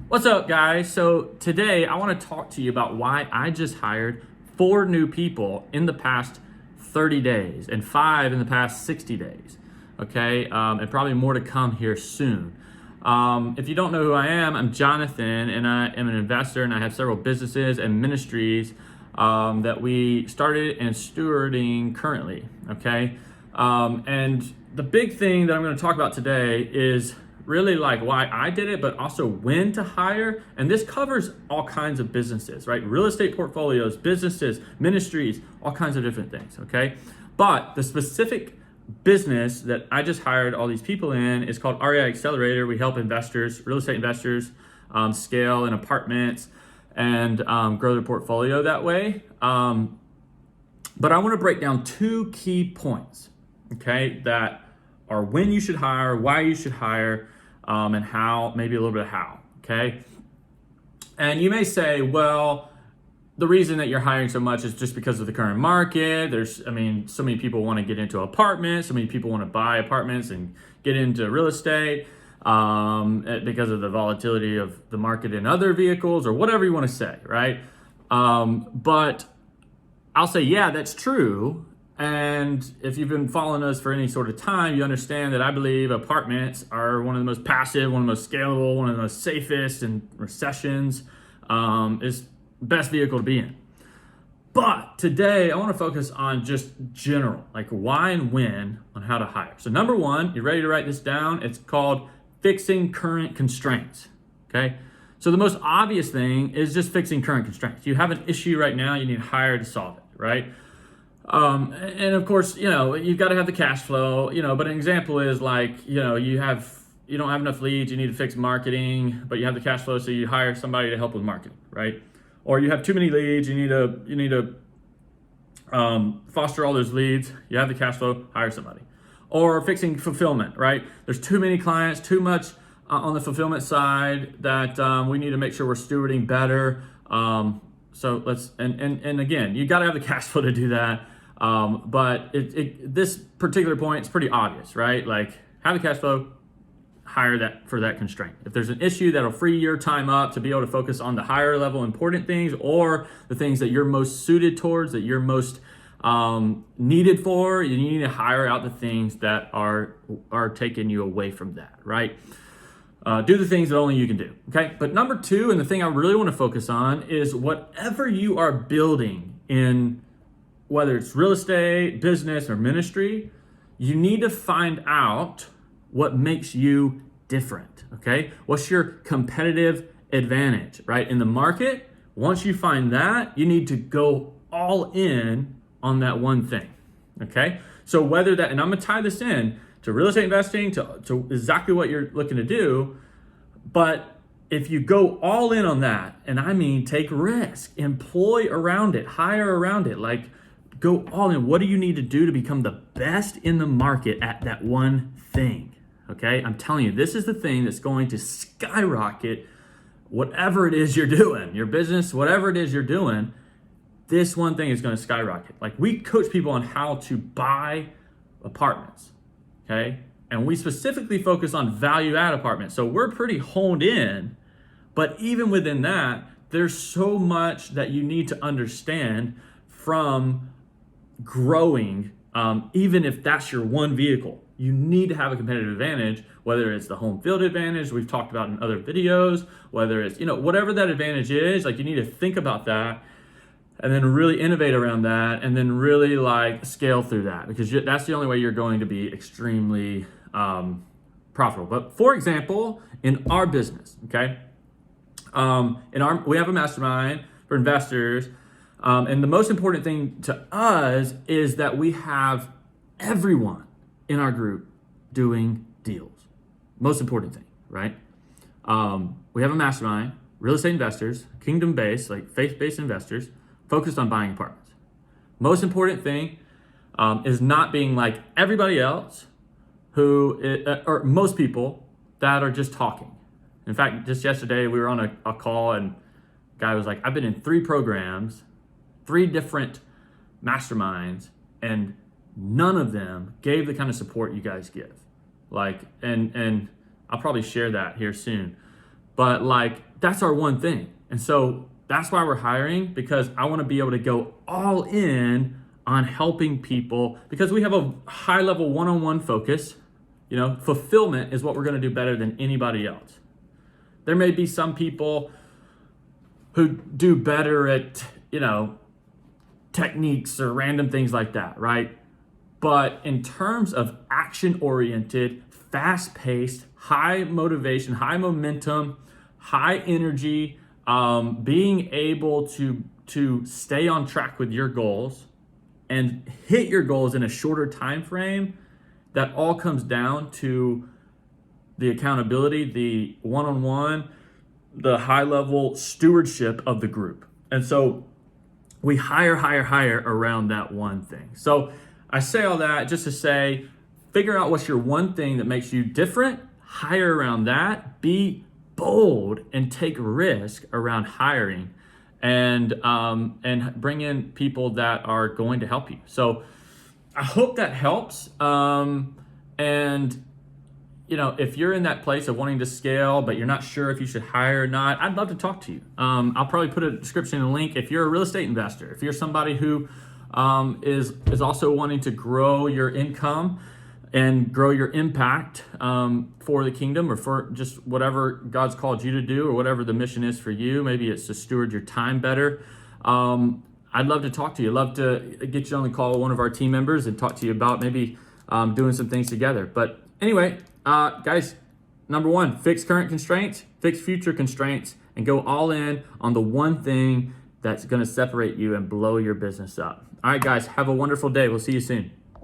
What's up, guys? So today I want to talk to you about why I just hired 4 new people in the past 30 days and 5 in the past 60 days. Okay, and probably more to come here soon. If you don't know who I am, I'm Jonathan, and I am an investor, and I have several businesses and ministries that we started and stewarding currently. Okay, and the big thing that I'm going to talk about today is really like why I did it, but also when to hire. And this covers all kinds of businesses, right? Real estate portfolios, businesses, ministries, all kinds of different things, okay? But the specific business that I just hired all these people in is called REI Accelerator. We help investors, real estate investors, scale in apartments and grow their portfolio that way. But I want to break down 2 key points, okay, that are when you should hire, why you should hire, and how, maybe a little bit of how, okay? And you may say, well, the reason that you're hiring so much is just because of the current market. So many people want to get into apartments, so many people want to buy apartments and get into real estate because of the volatility of the market in other vehicles or whatever you want to say, right? But I'll say, yeah, that's true. And if you've been following us for any sort of time, you understand that I believe apartments are one of the most passive, one of the most scalable, one of the most safest in recessions, is best vehicle to be in. But today I want to focus on just general, like why and when on how to hire. So number 1, you ready to write this down? It's called fixing current constraints, okay? So the most obvious thing is just fixing current constraints. You have an issue right now, you need to hire to solve it, right? And of course, you've got to have the cash flow, but an example is like, you don't have enough leads, you need to fix marketing, but you have the cash flow, so you hire somebody to help with marketing, right? Or you have too many leads, you need to foster all those leads, you have the cash flow, hire somebody. Or fixing fulfillment, right? There's too many clients, too much on the fulfillment side that we need to make sure we're stewarding better. So and again, you got to have the cash flow to do that. But this particular point is pretty obvious, right? Like have the cash flow, hire that for that constraint. If there's an issue that'll free your time up to be able to focus on the higher level important things or the things that you're most suited towards, that you're most needed for, you need to hire out the things that are taking you away from that, right? Do the things that only you can do, okay? But number 2, and the thing I really want to focus on is whatever you are building in, whether it's real estate, business, or ministry, you need to find out what makes you different, okay? What's your competitive advantage, right? In the market, once you find that, you need to go all in on that one thing, okay? So whether that, and I'm gonna tie this in to real estate investing, to exactly what you're looking to do, but if you go all in on that, and I mean take risk, employ around it, hire around it, like go all in. What do you need to do to become the best in the market at that one thing? Okay, I'm telling you, this is the thing that's going to skyrocket whatever it is you're doing, your business, whatever it is you're doing. This one thing is going to skyrocket. Like we coach people on how to buy apartments, okay? And we specifically focus on value add apartments. So we're pretty honed in, but even within that, there's so much that you need to understand from growing, even if that's your one vehicle. You need to have a competitive advantage, whether it's the home field advantage we've talked about in other videos, whether it's, whatever that advantage is, like you need to think about that and then really innovate around that and then really like scale through that, because that's the only way you're going to be extremely profitable. But for example, in our business, okay, we have a mastermind for investors. And the most important thing to us is that we have everyone in our group doing deals. Most important thing, right? We have a mastermind, real estate investors, kingdom-based, like faith-based investors, focused on buying apartments. Most important thing is not being like everybody else or most people that are just talking. In fact, just yesterday we were on a call and a guy was like, I've been in 3 programs, 3 different masterminds, and none of them gave the kind of support you guys give. Like, and I'll probably share that here soon. but like that's our one thing. And so that's why we're hiring, because I want to be able to go all in on helping people, because we have a high level one-on-one focus. You know, fulfillment is what we're going to do better than anybody else. There may be some people who do better at, you know, techniques or random things like that, right? But in terms of action-oriented, fast-paced, high motivation, high momentum, high energy, being able to stay on track with your goals and hit your goals in a shorter time frame, that all comes down to the accountability, the one-on-one, the high-level stewardship of the group. And so we hire around that one thing. So I say all that just to say, figure out what's your one thing that makes you different, hire around that, be bold and take risk around hiring, and bring in people that are going to help you. So I hope that helps. And you know, if you're in that place of wanting to scale, but you're not sure if you should hire or not, I'd love to talk to you. I'll probably put a description and a link. If you're a real estate investor, if you're somebody who is also wanting to grow your income and grow your impact for the kingdom, or for just whatever God's called you to do, or whatever the mission is for you, maybe it's to steward your time better. I'd love to talk to you. I'd love to get you on the call with one of our team members and talk to you about maybe doing some things together. But anyway, guys, number one, fix current constraints, fix future constraints, and go all in on the one thing that's going to separate you and blow your business up. All right, guys, have a wonderful day. We'll see you soon.